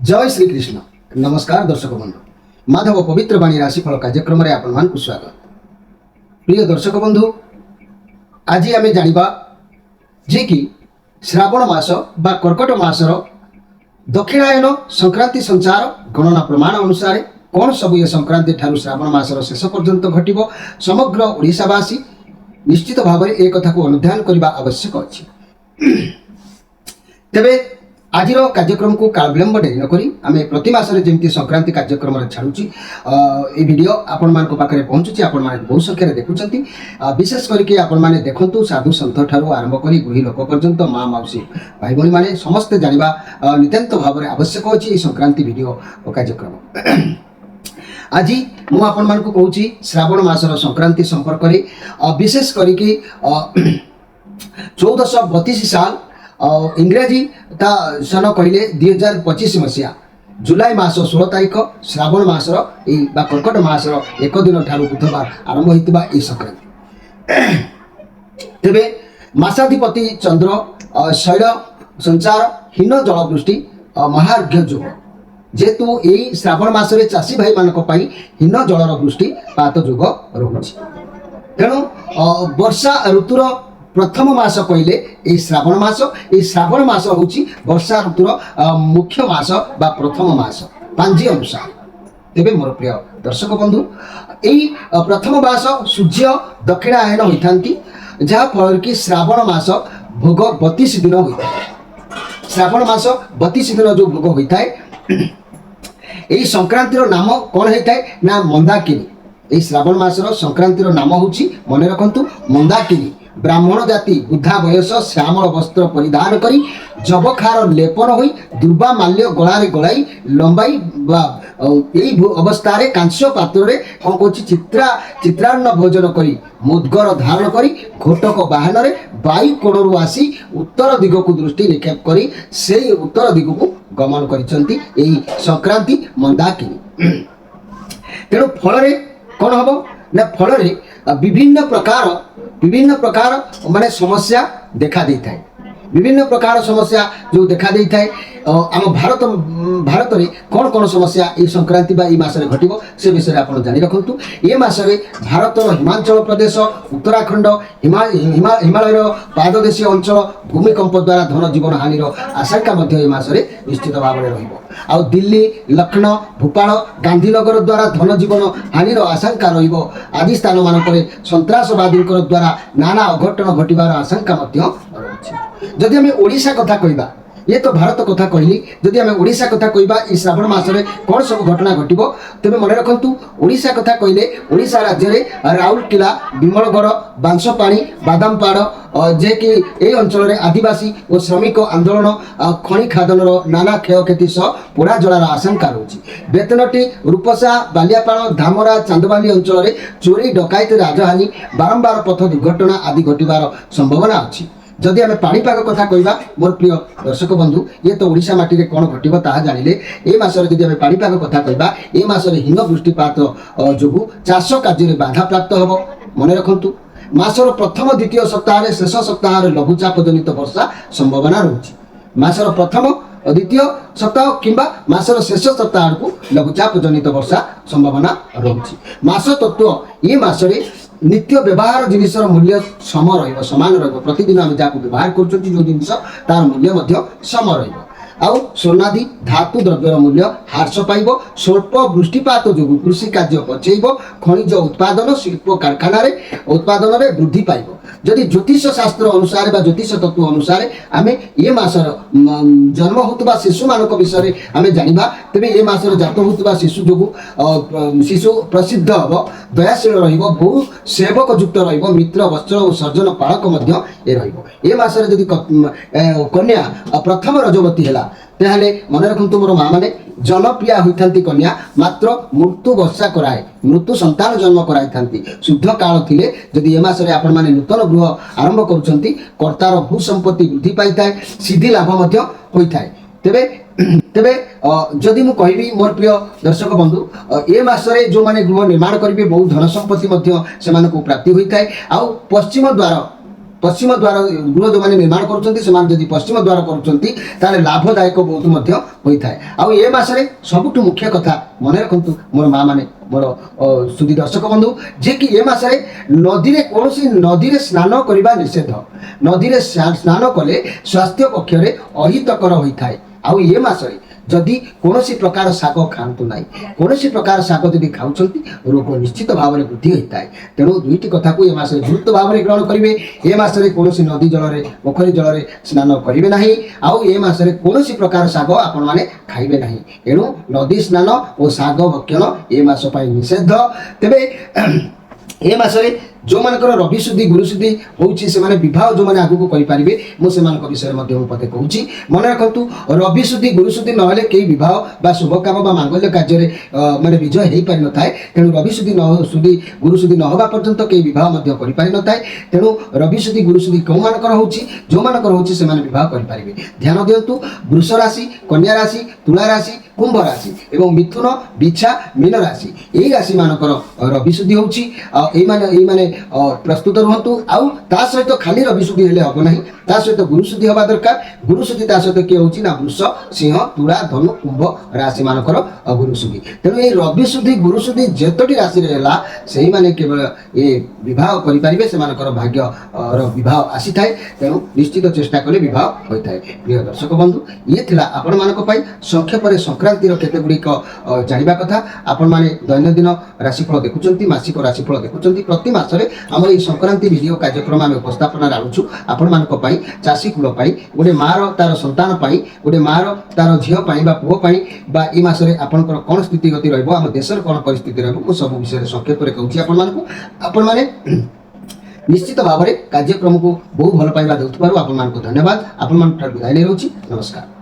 जय श्री कृष्ण। नमस्कार दर्शक बंधु, माधव पवित्र बाणी राशिफल कार्यक्रम में आपण स्वागत। प्रिय दर्शक बंधु, आज आम जाना जे कि श्रावण मास बा कर्कट मासर दक्षिणायन संक्रांति संचार गणना प्रमाण अनुसार कौन सब ये संक्रांति ठारू श्रावण मासर शेष पर्यंत घटिबो, समग्र ओडिशावासी निश्चित भाव में एक कथा को अनुध्यान करने आवश्यक अच्छी। तेबे आज कार्यक्रम को काल विलंब डेरी नक आम प्रति मसरे जमी संक्रांति कार्यक्रम छाड़ुची ये वीडियो आपण मान पाखे पहुँचुची। आपण मैंने बहु संख्यार देखुं, विशेष करके आपण मैंने देखु साधु सन्थ ठारू आरंभ कर गृही लोक पर्यंत माँ मौसी भाई भाई मैंने समस्ते जानवा नितांत भाव में आवश्यक अच्छी संक्रांति वीडियो कार्यक्रम। आज मुझे कहूँ श्रावण मासर संक्रांति संपर्क में विशेष करके 1432 साल इंग्राजी ता सन कहले 2025 मसीहा जुलाई मास 16 तारीख श्रावण मासर कर्कट मासर एक दिन ठारू बुधवार आरंभ होता यह संक्रांति। तेबे मासाधिपति चंद्र शैल संचार हीन जलवृष्टि महार्घ्य जोग जेतु यही श्रावण मासरे चाषी भाई मान हीन जलर वृष्टिपात जोग रोचे। तेणु वर्षा ऋतुर प्रथम मास कहले ये श्रावण मास हूँ वर्षा ऋतुर मुख्य मास बा प्रथम मास पांजी अनुसार। तेबे मोर प्रिय दर्शक बंधु, यही प्रथम मास सूर्य दक्षिणायन होता जहाँ फल कि श्रावण मास भोग 32 दिन होता है। श्रावण मास 32 दिन जो भोग होता है यही संक्रांतिर नाम कौन होता है ना मंदाकिनी। यही श्रावण मासर संक्रांतिर नाम हूँ मन रखु मंदाकिनी। ब्राह्मण जाति बुद्धा बयस श्यामल वस्त्र परिधान करी जबखार लेपन होई दुर्बा माल्य गलारे गलाई लंबाई यही अवस्था कांस्य पात्र कौन कौन चित्रान्न भोजन करी मुद्गर धारण करी घोटक बाहन वायु कोणरू आसी उत्तर दिग को दृष्टि निक्षेप करी से उत्तर दिग को गमन करिसंती यही संक्रांति मंदाकिनी। तेणु फल कौन हम ना फल विभिन्न प्रकार माने समस्या देखा देता है। विभिन्न प्रकार समस्या जो देखा देता है आम भारत रे कौन कौन समस्या ये संक्रांति बा ये मासरे घटिबो से विषय आप जानी रखु। ये मासरे भारतर हिमाचल प्रदेश उत्तराखंड हिमालय पाददेशीय अंचल भूमिकंप द्वारा धन जीवन हानि आशंका ये मासरे निश्चित भाव में रहिबो। आ दिल्ली लखनऊ भोपाल गांधीनगर द्वारा धन जीवन हानि आशंका रहिबो। आदि स्थान मानक सन्त्रासवादी द्वारा नाना अघटन घटवार आशंका रही। जदि आम ओडिशा कथा कहबा, ये तो भारत कथा कहली, जदि आम ओडिशा कथा कहबा इस श्रावण मासरे कौन सब घटना घटिबो तेबे मन रखु। ओडिशा कथा कहले ओडिशा राज्य में राउरकेला विमलगढ़ बांसपाणी बादामपाड़ जे कि ये अंचल आदिवासी और श्रमिक आंदोलन खनि खादन नाना क्षयक्षति सह पोड़ा जलार आशंका रही। बेतनटी रूपसा बालियापाड़ धामरा चांदबाली अंचल चोरी डकायत राजहानी बारंबार पथ दुर्घटना आदि घटवार संभावना अच्छी। जदि आम पाणीपाग कथा कहबा मोर प्रिय दर्शक बंधु, ये तो ओडिशा माटी रे कौन घटिबो ताहा जानिले ए मासरे जदि आम पाणीपाग कथा कहबा ए मासरे हीन वृष्टिपात जोगु चाष कार्य बाधा प्राप्त हबो। मन रखु मासर प्रथम द्वितीय सप्ताह शेष सप्ताह लघुचाप जनित वर्षा संभावना रही। मासर प्रथम द्वितीय सप्ताह किंबा मासर शेष सप्ताह को लघुचाप जनित वर्षा संभावना रही। मास तत्व ये मासरे नित्य व्यवहार जिनिसर मूल्य सम रमान प्रतिदिन आम जहाँ व्यवहार कर जिनस तार मूल्य सम आउ सोनादि धातु द्रव्यर मूल्य ह्रास पाइब। स्वल्प वृष्टिपात जो कृषि कार्य पछेब। खनिज उत्पादन शिल्प कारखाना उत्पादन वृद्धि पाइब। जदि ज्योतिष शास्त्र अनुसार बा ज्योतिष तत्व अनुसार आम ये मासर जन्म होता शिशु मान विषय आम जाना तेरे ये मासर जात होता शिशु जो शिशु प्रसिद्ध हम दयाशील बहु सेवक युक्त मित्र वस्त्र और सर्जन पाड़क ये मासरे जदि कन्या प्रथम रजवती है तेहले मन रखु मोर माँ मैंने जनप्रिया होता कन्या मात्र मृत्यु वर्षा कराए मृत्यु संतान जन्म कराई शुद्ध काल थिले जदि ए मासरे आपण माने नूतन गृह आरंभ करुछंती कर्तार भू संपत्ति वृद्धि पाई सिद्धि लाभ होता है। तेबे जदि मु कहबी मोर प्रिय दर्शक बंधु ए मासरे जो माने गृह निर्माण करिवे बहुत धन संपत्ति से प्राप्ति होता है। आ पश्चिम द्वार पश्चिम द्वार गृह जो मैंने निर्माण कर पश्चिम द्वार कर लाभदायक बहुत होता है। आउ ए मासरे सबुठ मुख्य कथा मन रखु मोर माँ मैंने मोर सुधी दर्शक बंधु जे कि ए मासरे नदी रे कौन नदी रे स्नान करने निषेध। नदी रे स्नान कले स्वास्थ्य पक्षरे अहितकर होता है। आउ ए मासरे जदि कौन प्रकार शाग खातु ना कौन प्रकार शाग जदि खाऊँ रोग निश्चित भाव में वृद्धि होता है। तेणु दुईटी कथा को मास गुरुत्व भाव में ग्रहण करेंगे। ए मासरे कौन नदी जल में पोखरी जल में स्नान करेंगे ना। आउ ए मासरे कौन प्रकार शाग आपण मैंने खाइबे ना। एणु नदी स्नान और शाग भक्षण ए मास निषेध। तेबे ए मासरे जो मानकर रवि शुद्धि गुरु शुद्धि होउची से माने विवाह जो माने आगु को करि परिबे मो से मान विषय मध्ये मु पते कहूची। मन रखंतु रवि शुद्धि गुरु शुद्धि नहले केही विवाह बा शुभ काम बा मांगल्य कार्य रे माने विजय हेई पारि न थाए। तेणु रवि शुद्धि गुरु शुद्धि न होबा पर्यंत केही विवाह मध्ये करि पारि न थाए। तेणु रवि शुद्धि गुरु शुद्धि को मानकर होउची जो मानकर होउची से माने विवाह करि परिबे। ध्यान दियंतु वृष राशि कन्या राशि तुला राशि कुंभ राशि एवं मिथुन बिछा मीन राशि एई राशि मानकर रवि शुद्धि होउची। एई माने प्रस्तुत रुहतु। आउ ता सहित खाली रवि शुद्धि हेले हबो नाही, ता सहित गुरु शुद्धि हबा दरकार। गुरु शुद्धि ता सहित के होउची ना वृष सिंह तुला धनु कुंभ राशि मानकर गुरु शुद्धि। तेणु ए रवि शुद्धि गुरु शुद्धि जेतोटी राशि रे हला सेही माने केवल ए विवाह करि परिबे से मानकर भाग्य रो विवाह आसी थाए। तेणु निश्चित चेष्टा कले विवाह होई थाए। प्रिय दर्शक बंधु ये थिला आपण मानक पई संक्षेप रे संक्रांति रो केते गुडी जानिबा कथा। आपण माने दैनंदिन राशिफल देखुचंती मासिक राशिफल देखुचंती प्रति मासरे आम ये संक्रांति वीडियो कार्यक्रम आम उपस्थापन आनुचु आपण मानक पई चाषी कूल पई गोटे मार तार संतान पई गोटे मार तार झियो पई बा पुओ पई बा ई मासरे आपनकर कोन स्थिति गति रहबो आम देशर कोन परिस्थिति रहबो मु सब विषय संक्षेप रे कहूची। आपण माने निश्चित भाव में कार्यक्रम को बहुत भल पाइबा देउथबारु आपण मानक धन्यवाद। आपण मान विदाय नै रहउची। नमस्कार।